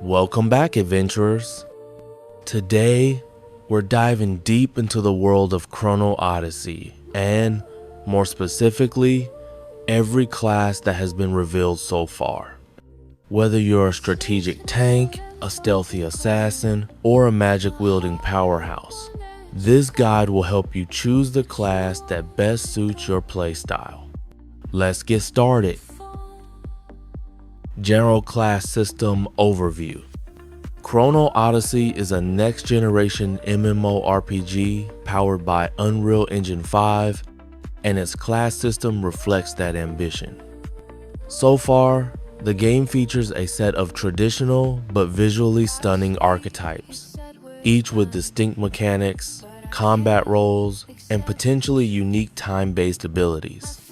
Welcome back, adventurers. Today, we're diving deep into the world of Chrono Odyssey, and, more specifically, every class that has been revealed so far. Whether you're a strategic tank, a stealthy assassin, or a magic-wielding powerhouse, this guide will help you choose the class that best suits your playstyle. Let's get started. General Class System Overview. Chrono Odyssey is a next-generation MMORPG powered by Unreal Engine 5, and its class system reflects that ambition. So far, the game features a set of traditional but visually stunning archetypes, each with distinct mechanics, combat roles, and potentially unique time-based abilities.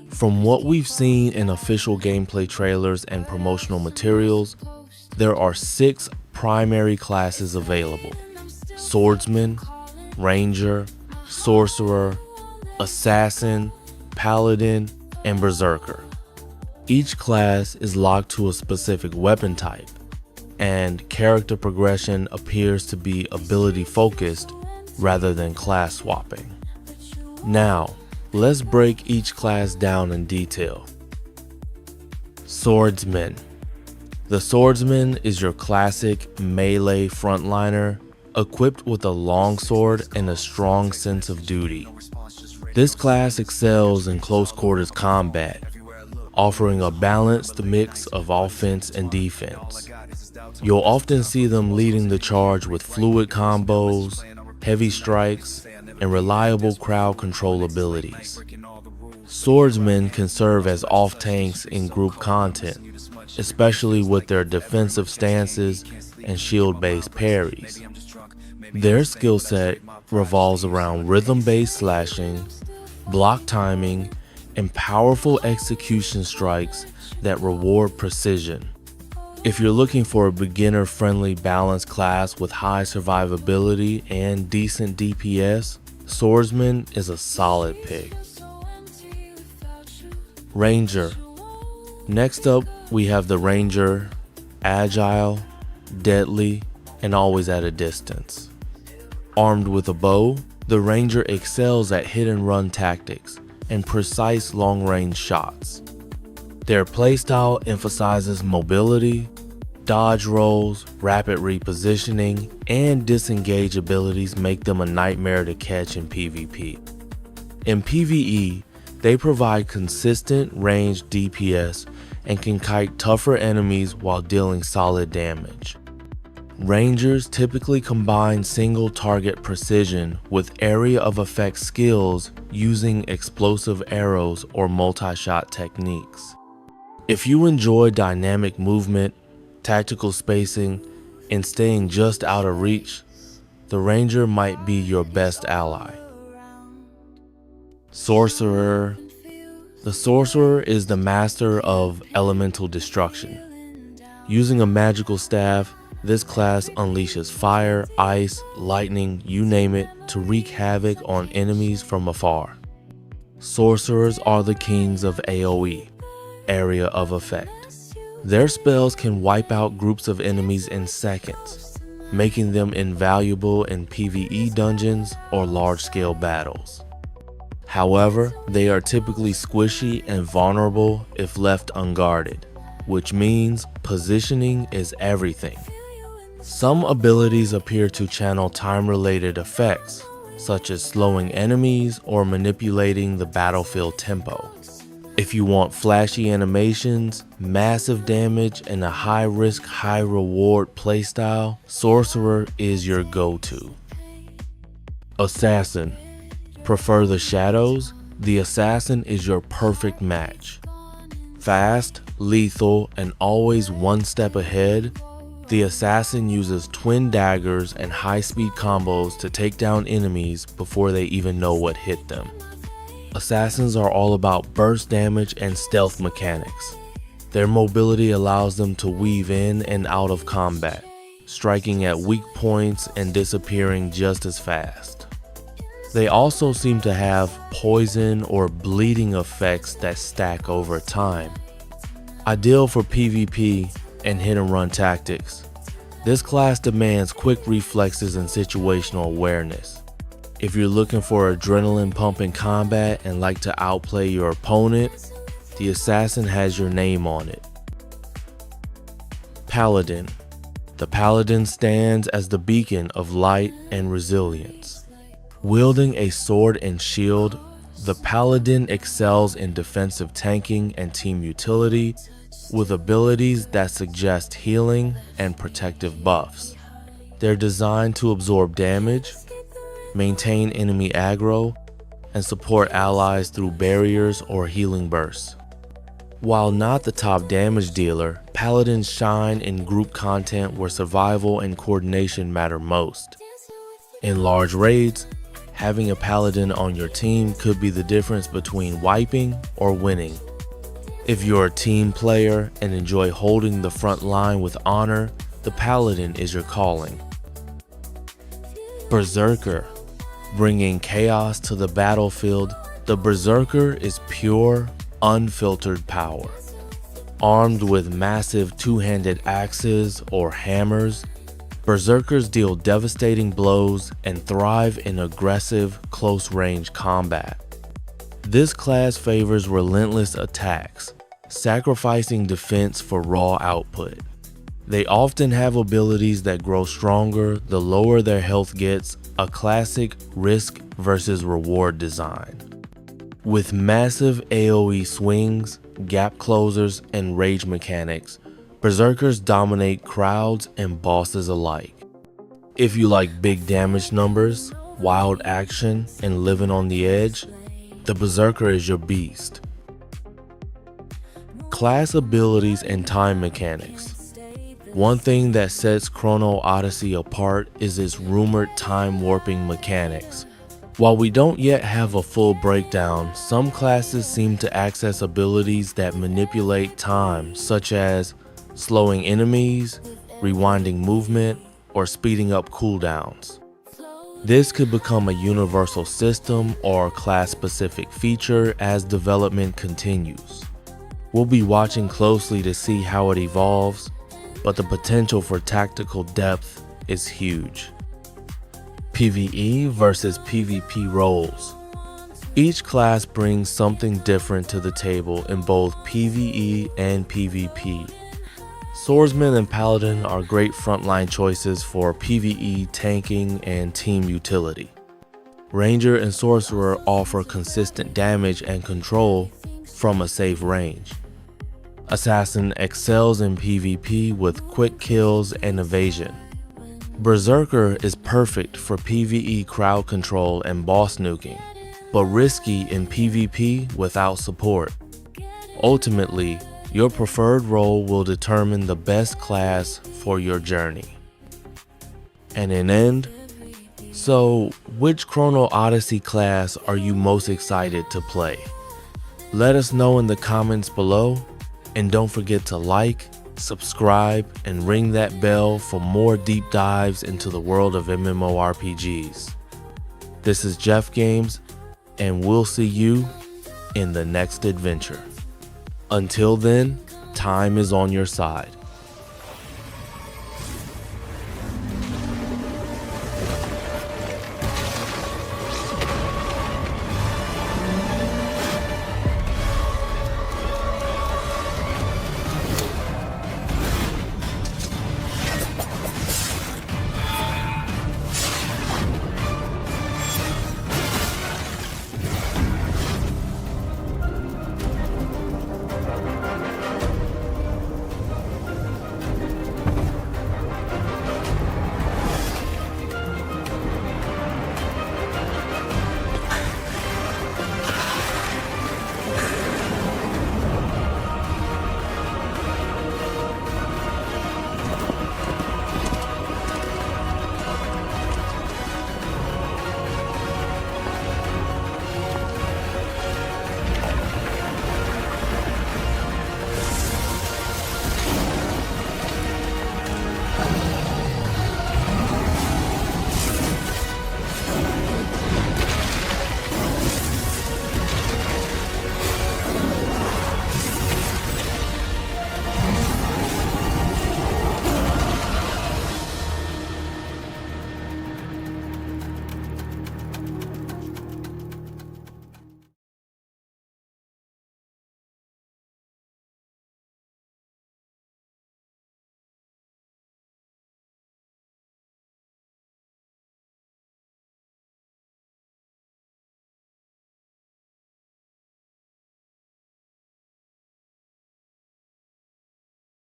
From what we've seen in official gameplay trailers and promotional materials, there are 6 primary classes available: Swordsman, Ranger, Sorcerer, Assassin, Paladin, and Berserker. Each class is locked to a specific weapon type, and character progression appears to be ability focused rather than class swapping. Now, let's break each class down in detail. Swordsman. The Swordsman is your classic melee frontliner, equipped with a longsword and a strong sense of duty. This class excels in close quarters combat, offering a balanced mix of offense and defense. You'll often see them leading the charge with fluid combos, heavy strikes, and reliable crowd control abilities. Swordsmen can serve as off-tanks in group content, especially with their defensive stances and shield-based parries. Their skill set revolves around rhythm-based slashing, block timing, and powerful execution strikes that reward precision. If you're looking for a beginner-friendly balanced class with high survivability and decent DPS, Swordsman is a solid pick. Ranger. Next up, we have the Ranger, agile, deadly, and always at a distance. Armed with a bow, the Ranger excels at hit-and-run tactics and precise long-range shots. Their playstyle emphasizes mobility, dodge rolls, rapid repositioning, and disengage abilities make them a nightmare to catch in PvP. In PvE, they provide consistent ranged DPS and can kite tougher enemies while dealing solid damage. Rangers typically combine single target precision with area of effect skills using explosive arrows or multi-shot techniques. If you enjoy dynamic movement, tactical spacing, and staying just out of reach, the Ranger might be your best ally. Sorcerer. The Sorcerer is the master of elemental destruction. Using a magical staff, this class unleashes fire, ice, lightning, you name it, to wreak havoc on enemies from afar. Sorcerers are the kings of AoE, area of effect. Their spells can wipe out groups of enemies in seconds, making them invaluable in PvE dungeons or large-scale battles. However, they are typically squishy and vulnerable if left unguarded, which means positioning is everything. Some abilities appear to channel time-related effects, such as slowing enemies or manipulating the battlefield tempo. If you want flashy animations, massive damage, and a high-risk, high-reward playstyle, Sorcerer is your go-to. Assassin. Prefer the shadows? The Assassin is your perfect match. Fast, lethal, and always one step ahead, the Assassin uses twin daggers and high-speed combos to take down enemies before they even know what hit them. Assassins are all about burst damage and stealth mechanics. Their mobility allows them to weave in and out of combat, striking at weak points and disappearing just as fast. They also seem to have poison or bleeding effects that stack over time. Ideal for PvP and hit and run tactics, This class demands quick reflexes and situational awareness. If you're looking for adrenaline pumping combat and like to outplay your opponent, the assassin has your name on it. Paladin. The Paladin stands as the beacon of light and resilience. Wielding a sword and shield, the Paladin excels in defensive tanking and team utility with abilities that suggest healing and protective buffs. They're designed to absorb damage, maintain enemy aggro, and support allies through barriers or healing bursts. While not the top damage dealer, Paladins shine in group content where survival and coordination matter most. In large raids, having a Paladin on your team could be the difference between wiping or winning. If you're a team player and enjoy holding the front line with honor, the Paladin is your calling. Berserker. Bringing chaos to the battlefield, the Berserker is pure, unfiltered power. Armed with massive two-handed axes or hammers, Berserkers deal devastating blows and thrive in aggressive, close-range combat. This class favors relentless attacks, sacrificing defense for raw output. They often have abilities that grow stronger the lower their health gets, a classic risk versus reward design. With massive AoE swings, gap closers, and rage mechanics, Berserkers dominate crowds and bosses alike. If you like big damage numbers, wild action, and living on the edge, the Berserker is your beast. Class abilities and time mechanics. One thing that sets Chrono Odyssey apart is its rumored time warping mechanics. While we don't yet have a full breakdown, some classes seem to access abilities that manipulate time, such as slowing enemies, rewinding movement, or speeding up cooldowns. This could become a universal system or class-specific feature as development continues. We'll be watching closely to see how it evolves, but the potential for tactical depth is huge. PvE versus PvP roles. Each class brings something different to the table in both PvE and PvP. Swordsman and Paladin are great frontline choices for PvE tanking and team utility. Ranger and Sorcerer offer consistent damage and control from a safe range. Assassin excels in PvP with quick kills and evasion. Berserker is perfect for PvE crowd control and boss nuking, but risky in PvP without support. Ultimately, your preferred role will determine the best class for your journey. And in end, so which Chrono Odyssey class are you most excited to play? Let us know in the comments below, and don't forget to like, subscribe, and ring that bell for more deep dives into the world of MMORPGs. This is Djef Games, and we'll see you in the next adventure. Until then, time is on your side.